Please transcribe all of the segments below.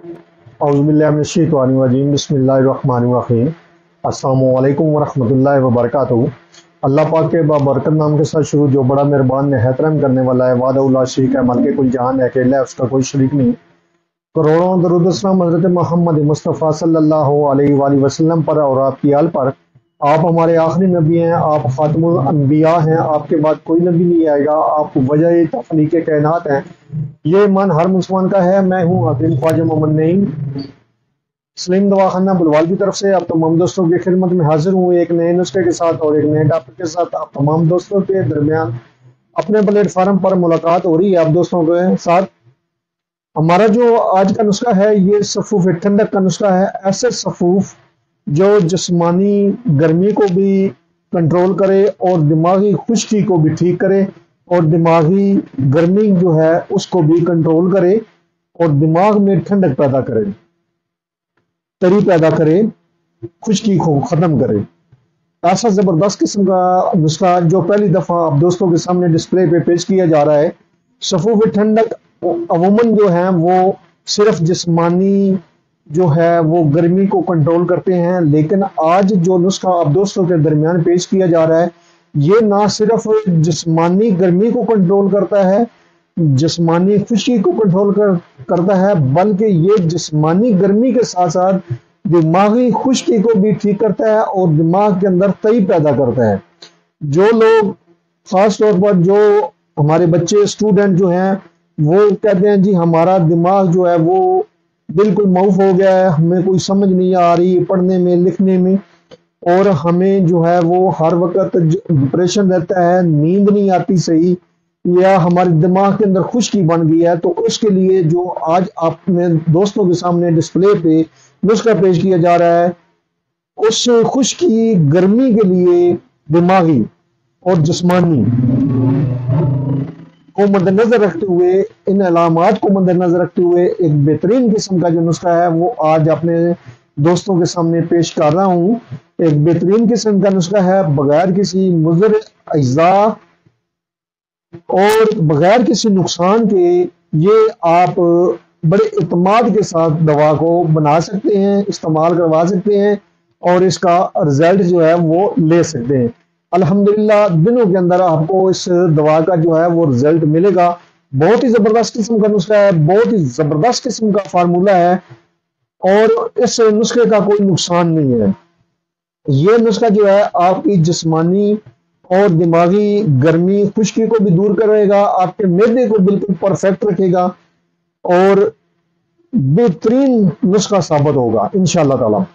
औज़ुबिल्लाहिमिनश्शैतानिर्रजीम बिस्मिल्लाहिर्रहमानिर्रहीम। अस्सलामु अलैकुम वरहमतुल्लाहि वबरकातुहू। अल्लाह पाक के बाबरकत नाम के साथ शुरू, जो बड़ा मेहरबान नहायत रहम करने वाला है। वादा शरीक है, मलके कुल जहान है, अकेला है, उसका कोई शरीक नहीं। करोड़ों दरूद सलाम हज़रत मोहम्मद मुस्तफ़ा सल्लल्लाहु अलैहि वसल्लम पर और आपकी आल पर। आप हमारे आखिरी नबी हैं, आप खातमुल अंबिया हैं, आपके बाद कोई नबी नहीं आएगा। आप वजह तख्लीक़ कायनात हैं। ये ईमान हर मुसलमान का है। मैं हूँ हकीम ख्वाजा मोहम्मद नईम, सलीम दवाखाना बुलवाल की तरफ से आप तमाम दोस्तों की खिदमत में हाजिर हूँ, एक नए नुस्खे के साथ और एक नए टॉपिक के साथ। आप तमाम दोस्तों के दरमियान अपने प्लेटफार्म पर मुलाकात हो रही है। आप दोस्तों के साथ हमारा जो आज का नुस्खा है, ये सफूफ ठंडक का नुस्खा है। ऐसे सफूफ जो जिस्मानी गर्मी को भी कंट्रोल करे और दिमागी खुश्की को भी ठीक करे, और दिमागी गर्मी जो है उसको भी कंट्रोल करे, और दिमाग में ठंडक पैदा करे, तरी पैदा करे, खुश्की को ख़त्म करे। ऐसा ज़बरदस्त किस्म का नुस्खा जो पहली दफ़ा आप दोस्तों के सामने डिस्प्ले पे पेश किया जा रहा है। सफूफ ठंडक अमूमन जो है वो सिर्फ जिस्मानी जो है वो गर्मी को कंट्रोल करते हैं, लेकिन आज जो नुस्खा आप दोस्तों के दरमियान पेश किया जा रहा है, ये ना सिर्फ जिस्मानी गर्मी को कंट्रोल करता है, जिस्मानी खुशी को कंट्रोल करता है, बल्कि ये जिस्मानी गर्मी के साथ साथ दिमागी खुश्की को भी ठीक करता है और दिमाग के अंदर तई पैदा करता है। जो लोग खास तौर पर जो हमारे बच्चे स्टूडेंट जो हैं वो कहते हैं जी हमारा दिमाग जो है वो बिल्कुल माउफ हो गया है, हमें कोई समझ नहीं आ रही पढ़ने में लिखने में, और हमें जो है वो हर वक्त डिप्रेशन रहता है, नींद नहीं आती सही, या हमारे दिमाग के अंदर खुश्की बन गई है। तो उसके लिए जो आज अपने दोस्तों के सामने डिस्प्ले पे नुस्खा पेश किया जा रहा है, उस खुश्की गर्मी के लिए दिमागी और जिस्मानी को मद्देनजर रखते हुए, इन अलामात को मद्देनजर रखते हुए एक बेहतरीन किस्म का जो नुस्खा है वो आज अपने दोस्तों के सामने पेश कर रहा हूँ। एक बेहतरीन किस्म का नुस्खा है, बगैर किसी मुज़र अज्जा और बगैर किसी नुकसान के ये आप बड़े इत्मीनान के साथ दवा को बना सकते हैं, इस्तेमाल करवा सकते हैं, और इसका रिजल्ट जो है वो ले सकते हैं। अल्हम्दुलिल्लाह दिनों के अंदर आपको इस दवा का जो है वो रिजल्ट मिलेगा। बहुत ही ज़बरदस्त किस्म का नुस्खा है, बहुत ही ज़बरदस्त किस्म का फार्मूला है, और इस नुस्खे का कोई नुकसान नहीं है। ये नुस्खा जो है आपकी जिस्मानी और दिमागी गर्मी खुश्की को भी दूर करेगा, आपके मैदे को बिल्कुल परफेक्ट रखेगा, और बेहतरीन नुस्खा साबित होगा इंशाअल्लाह ताला।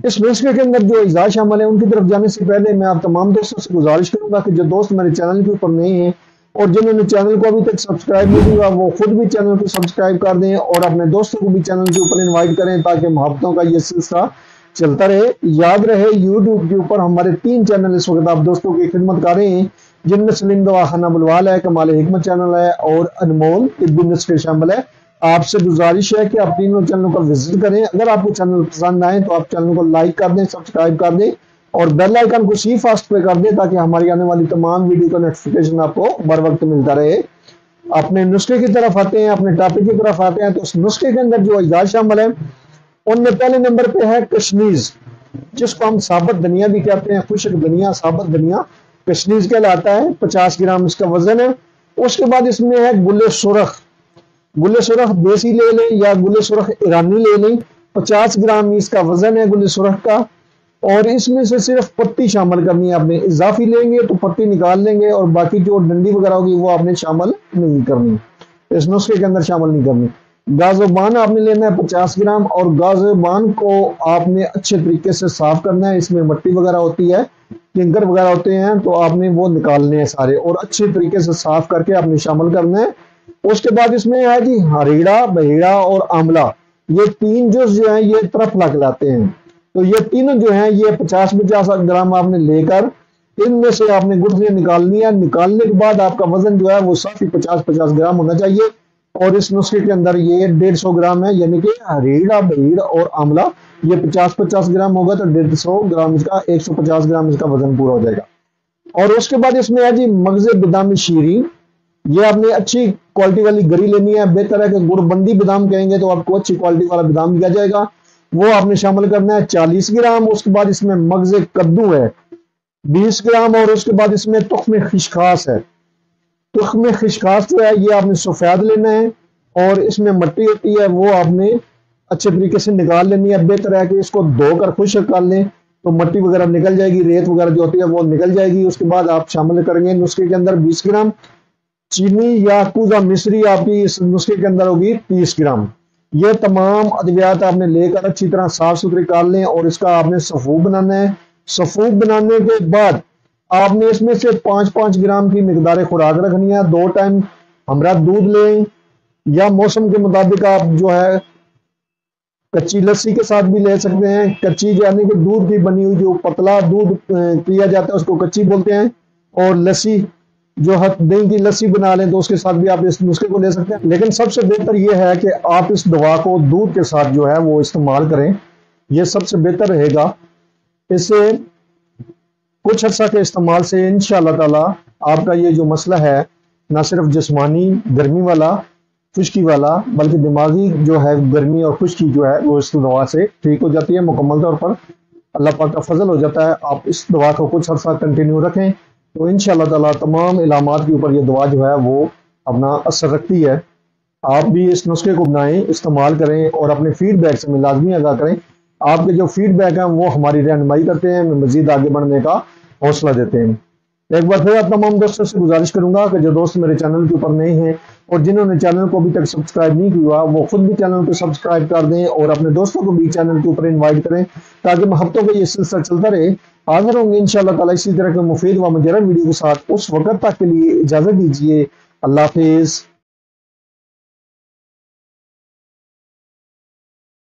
इस नुस्खे के अंदर जो अज्जा शामिल है उनकी तरफ जाने से पहले मैं आप तमाम दोस्तों से गुजारिश करूंगा कि जो दोस्त मेरे चैनल के ऊपर नए हैं और जिन्होंने चैनल को अभी तक सब्सक्राइब नहीं किया, वो खुद भी चैनल को सब्सक्राइब कर दें और अपने दोस्तों को भी चैनल के ऊपर इन्वाइट करें, ताकि मोहब्बतों का ये सिलसिला चलता रहे। याद रहे यूट्यूब के ऊपर हमारे 3 चैनल इस वक्त आप दोस्तों की खिदमत कर रहे हैं, जिनमें सलीम दवाखाना बुलवाल है, कमाल हिकमत चैनल है, और अनमोल तिब्बी नुस्खे शामिल है। आपसे गुजारिश है कि आप तीनों चैनलों को विजिट करें। अगर आपको चैनल पसंद आए तो आप चैनल को लाइक कर दें, सब्सक्राइब कर दें, और बेल आइकन को सी फास्ट पे कर दें, ताकि हमारी आने वाली तमाम वीडियो का नोटिफिकेशन आपको बर वक्त मिलता रहे। अपने नुस्खे की तरफ आते हैं, अपने टॉपिक की तरफ आते हैं। तो उस नुस्खे के अंदर जो अज्जा शामिल है उनमें पहले नंबर पे है कशनीज, जिसको हम साबुत धनिया भी कहते हैं, खुशक धनिया, साबुत धनिया कशनीज कहलाता है। 50 ग्राम इसका वजन है। उसके बाद इसमें है गुले सुरख। गुले सुरख देसी ले लें या गुले सुरख ईरानी ले लें। 50 ग्राम इसका वजन है गुले सुरख का, और इसमें से सिर्फ पत्ती शामिल करनी है आपने। इजाफी लेंगे तो पत्ती निकाल लेंगे, और बाकी जो डंडी वगैरह होगी वो आपने शामिल नहीं करनी, इस नुस्खे के अंदर शामिल नहीं करनी। गाजोबान आपने लेना है 50 ग्राम, और गाजोबान को आपने अच्छे तरीके से साफ करना है। इसमें मट्टी वगैरह होती है, किंकर वगैरह होते हैं, तो आपने वो निकालने हैं सारे, और अच्छे तरीके से साफ करके आपने शामिल करना है। उसके बाद इसमें है जी हरीड़ा, बहेड़ा और आंवला। ये 3 जुज जो है ये तरफला कहलाते हैं। तो ये तीनों जो हैं ये 50-50 ग्राम आपने लेकर इनमें से आपने गुठलियां निकालनी है। निकालने के बाद आपका वजन जो है वो साफ ही 50-50 ग्राम होना चाहिए। और इस नुस्खे के अंदर ये 150 ग्राम है, यानी कि हरीड़ा, बहेड़ और आंवला ये 50-50 ग्राम होगा, तो 150 ग्राम इसका 150 ग्राम इसका वजन पूरा हो जाएगा। और उसके बाद इसमें है जी मगज़े बादामी शीरी, یہ آپ نے اچھی کوالٹی والی گری لینی ہے، بہتر ہے کہ گڑبندی بادام کہیں گے تو آپ کو اچھی کوالٹی والا بادام دیا جائے گا، وہ آپ نے شامل کرنا ہے 40 گرام۔ اس کے بعد اس میں مغز کدو ہے 20 گرام، اور اس کے بعد اس میں تخم خشخاش ہے۔ تخم خشخاش جو ہے یہ آپ نے سفید لینا ہے، اور اس میں مٹی ہوتی ہے وہ آپ نے اچھے طریقے سے نکال لینی ہے۔ بہتر ہے کہ اس کو دھو کر خشک کر لیں تو مٹی وغیرہ نکل جائے گی، ریت وغیرہ جو ہوتی ہے وہ نکل جائے گی۔ اس کے بعد آپ شامل کریں گے نسخے کے اندر 20 گرام چینی یا کوزہ مصری، آپ کی اس نسخے کے اندر ہوگی 30 گرام۔ یہ تمام ادویات آپ نے لے کر اچھی طرح صاف ستھری کر لیں، اور اس کا آپ نے سفوف بنانا ہے۔ سفوف بنانے کے بعد آپ نے اس میں سے 5-5 گرام کی مقدار خوراک رکھنی ہے۔ 2 ٹائم ہمرا دودھ لیں، یا موسم کے مطابق آپ جو ہے کچی لسی کے ساتھ بھی لے سکتے ہیں۔ کچی یعنی کہ دودھ کی بنی ہوئی جو پتلا دودھ پیا جاتا ہے اس کو کچی بولتے ہیں، اور لسی جو دہی کی لسی بنا لیں تو اس کے ساتھ بھی آپ اس نسخے کو لے سکتے ہیں۔ لیکن سب سے بہتر یہ ہے کہ آپ اس دوا کو دودھ کے ساتھ جو ہے وہ استعمال کریں، یہ سب سے بہتر رہے گا۔ اس سے کچھ عرصہ کے استعمال سے انشاءاللہ تعالی آپ کا یہ جو مسئلہ ہے نہ صرف جسمانی گرمی والا خشکی والا بلکہ دماغی جو ہے گرمی اور خشکی جو ہے وہ اس دوا سے ٹھیک ہو جاتی ہے مکمل طور پر۔ اللہ پاک کا فضل ہو جاتا ہے۔ آپ اس دوا کو کچھ عرصہ کنٹینیو رکھیں تو انشاءاللہ تعالی تمام علامات کے اوپر یہ دوا جو ہے وہ اپنا اثر رکھتی ہے۔ آپ بھی اس نسخے کو بنائیں، استعمال کریں، اور اپنے فیڈ بیک سے لازمی آگاہ کریں۔ آپ کے جو فیڈ بیک ہیں وہ ہماری رہنمائی کرتے ہیں، مزید آگے بڑھنے کا حوصلہ دیتے ہیں۔ ایک بار پھر آپ تمام دوستوں سے گزارش کروں گا کہ جو دوست میرے چینل کے اوپر نئے ہیں اور جنہوں نے چینل کو ابھی تک سبسکرائب نہیں کیا وہ خود بھی چینل کو سبسکرائب کر دیں، اور اپنے دوستوں کو بھی چینل کے اوپر انوائٹ کریں تاکہ ہفتوں کا یہ سلسلہ چلتا رہے۔ حاضر ہوں گے انشاءاللہ تعالی اسی طرح کے مفید و مجرب ویڈیو کے ساتھ۔ اس وقت تک کے لیے اجازت دیجیے، اللہ حافظ۔